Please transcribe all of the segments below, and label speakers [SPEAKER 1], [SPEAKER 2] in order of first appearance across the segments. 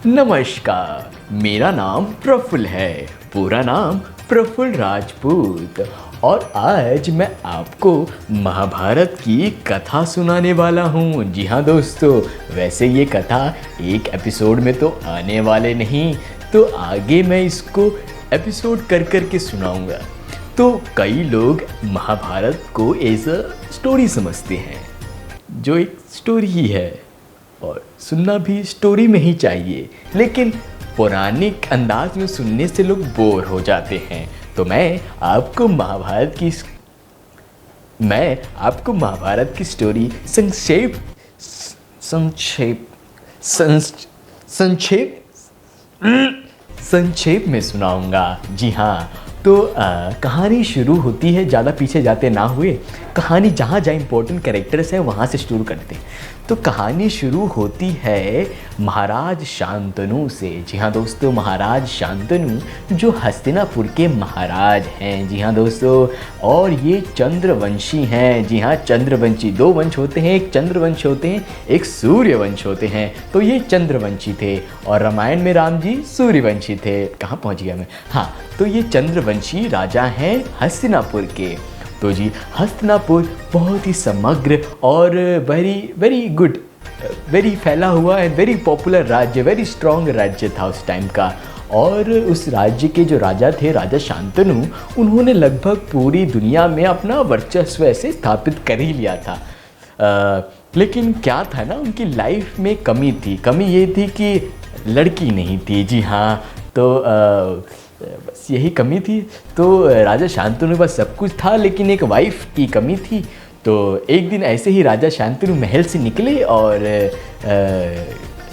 [SPEAKER 1] नमस्कार, मेरा नाम प्रफुल्ल है, पूरा नाम प्रफुल्ल राजपूत। और आज मैं आपको महाभारत की कथा सुनाने वाला हूँ। जी हाँ दोस्तों, वैसे ये कथा एक एपिसोड में तो आने वाले नहीं, तो आगे मैं इसको एपिसोड कर कर के सुनाऊँगा। तो कई लोग महाभारत को एज अ स्टोरी समझते हैं, जो एक स्टोरी ही है और सुनना भी स्टोरी में ही चाहिए, लेकिन पौराणिक अंदाज में सुनने से लोग बोर हो जाते हैं। तो मैं आपको महाभारत की स्टोरी संक्षेप में सुनाऊंगा। जी हाँ, तो कहानी शुरू होती है, ज़्यादा पीछे जाते ना हुए कहानी जहाँ जहाँ इंपॉर्टेंट कैरेक्टर्स हैं वहाँ से शुरू करते हैं। तो कहानी शुरू होती है महाराज शांतनु से। जी हाँ दोस्तों, महाराज शांतनु जो हस्तिनापुर के महाराज हैं। जी हाँ दोस्तों, और ये चंद्रवंशी हैं। जी हाँ, चंद्रवंशी दो वंश होते हैं, एक चंद्रवंश होते हैं, एक सूर्यवंश होते हैं। तो ये चंद्रवंशी थे और रामायण में राम जी सूर्यवंशी थे। कहाँ पहुँच गया मैं? हाँ, तो ये चंद्रवंशी राजा हैं हस्तिनापुर के। तो जी, हस्तिनापुर बहुत ही समग्र और वेरी गुड, वेरी फैला हुआ एंड वेरी पॉपुलर राज्य, वेरी स्ट्रॉन्ग राज्य था उस टाइम का। और उस राज्य के जो राजा थे, राजा शांतनु, उन्होंने लगभग पूरी दुनिया में अपना वर्चस्व ऐसे स्थापित कर ही लिया था। लेकिन क्या था ना, उनकी लाइफ में कमी थी। कमी ये थी कि लड़की नहीं थी। जी हाँ, तो बस यही कमी थी। तो राजा शांतनु के पास सब कुछ था, लेकिन एक वाइफ की कमी थी। तो एक दिन ऐसे ही राजा शांतनु महल से निकले और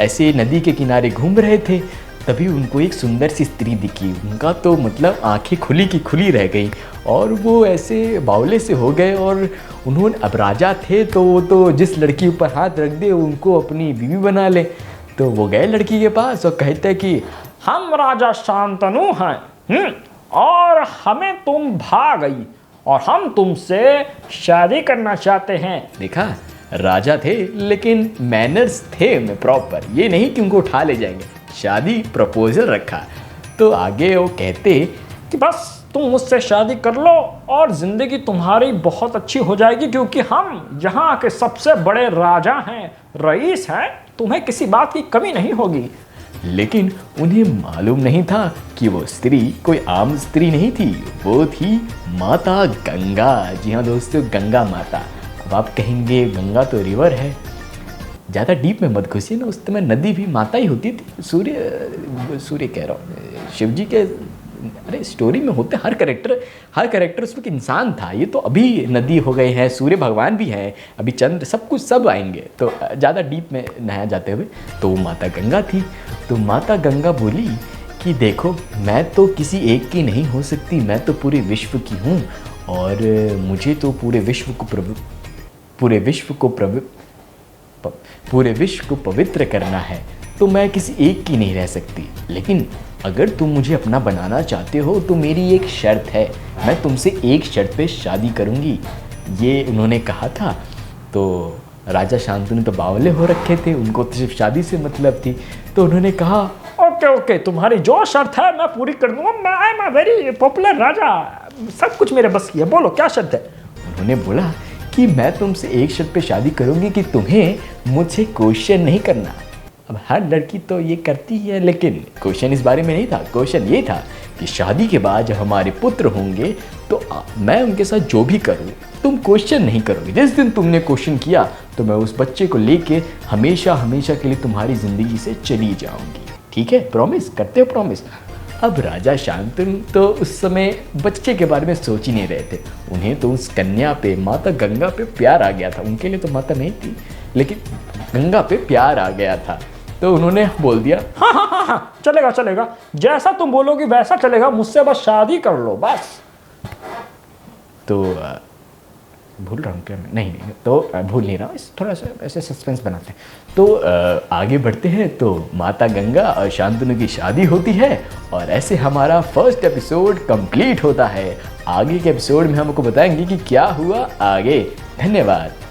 [SPEAKER 1] ऐसे नदी के किनारे घूम रहे थे। तभी उनको एक सुंदर सी स्त्री दिखी। उनका तो मतलब आंखें खुली की खुली रह गई और वो ऐसे बावले से हो गए। और उन्होंने, अब राजा थे तो वो तो जिस लड़की ऊपर हाथ रख दे उनको अपनी बीवी बना ले। तो वो गए लड़की के पास और कहते कि
[SPEAKER 2] हम राजा शांतनु हैं और हमें तुम भा गई और हम तुमसे शादी करना चाहते हैं।
[SPEAKER 1] देखा, राजा थे लेकिन मैनर्स थे में प्रॉपर, ये नहीं कि उनको उठा ले जाएंगे। शादी प्रपोजल रखा। तो आगे वो कहते
[SPEAKER 2] कि बस तुम मुझसे शादी कर लो और ज़िंदगी तुम्हारी बहुत अच्छी हो जाएगी, क्योंकि हम यहाँ के सबसे बड़े राजा हैं, रईस हैं, तुम्हें किसी बात की कमी नहीं होगी।
[SPEAKER 1] लेकिन उन्हें मालूम नहीं था कि वो स्त्री कोई आम स्त्री नहीं थी, वो थी माता गंगा। जी हाँ दोस्तों, गंगा माता। अब आप कहेंगे गंगा तो रिवर है, ज़्यादा डीप में मत घुसिए ना, उस समय नदी भी माता ही होती थी। सूर्य कह रहा हूँ, शिव जी के, अरे स्टोरी में होते हर कैरेक्टर उसमें इंसान था। ये तो अभी नदी हो गए हैं, सूर्य भगवान भी हैं, अभी चंद्र, सब कुछ सब आएंगे। तो ज़्यादा डीप में नहाया जाते हुए तो वो माता गंगा थी। तो माता गंगा बोली कि देखो, मैं तो किसी एक की नहीं हो सकती, मैं तो पूरे विश्व की हूँ और मुझे तो पूरे विश्व को पवित्र करना है। तो मैं किसी एक की नहीं रह सकती, लेकिन अगर तुम मुझे अपना बनाना चाहते हो तो मेरी एक शर्त है, मैं तुमसे एक शर्त पे शादी करूँगी। ये उन्होंने कहा था। तो राजा शांतनु तो बावले हो रखे थे, उनको तो सिर्फ शादी से मतलब थी। तो उन्होंने कहा
[SPEAKER 2] ओके, तुम्हारी जो शर्त है मैं पूरी कर दूंगा, मैं I am a very popular raja, सब कुछ मेरे बस की है, बोलो क्या शर्त है।
[SPEAKER 1] उन्होंने बोला कि मैं तुमसे एक शर्त पे शादी करूँगी कि तुम्हें मुझसे क्वेश्चन नहीं करना। अब हर लड़की तो ये करती है, लेकिन क्वेश्चन इस बारे में नहीं था। क्वेश्चन ये था कि शादी के बाद जब हमारे पुत्र होंगे तो मैं उनके साथ जो भी करूँ तुम क्वेश्चन नहीं करोगे। जिस दिन तुमने क्वेश्चन किया तो मैं उस बच्चे को लेके हमेशा के लिए तुम्हारी ज़िंदगी से चली जाऊँगी। ठीक है, प्रॉमिस करते हो? प्रॉमिस। अब राजा शांतनु तो उस समय बच्चे के बारे में सोच ही नहीं रहे थे। उन्हें तो उस कन्या पे, माता गंगा पे प्यार आ गया था। उनके लिए तो माता नहीं थी, लेकिन गंगा पे प्यार आ गया था। तो उन्होंने बोल दिया
[SPEAKER 2] हाँ, चलेगा, जैसा तुम बोलोगी वैसा चलेगा, मुझसे बस शादी कर लो बस।
[SPEAKER 1] तो भूल रहा हूँ क्या मैं? नहीं, तो भूल नहीं रहा हूँ, थोड़ा सा ऐसे सस्पेंस बनाते हैं। तो आगे बढ़ते हैं। तो माता गंगा और शांतनु की शादी होती है और ऐसे हमारा फर्स्ट एपिसोड कंप्लीट होता है। आगे के एपिसोड में हमको बताएंगे कि क्या हुआ आगे। धन्यवाद।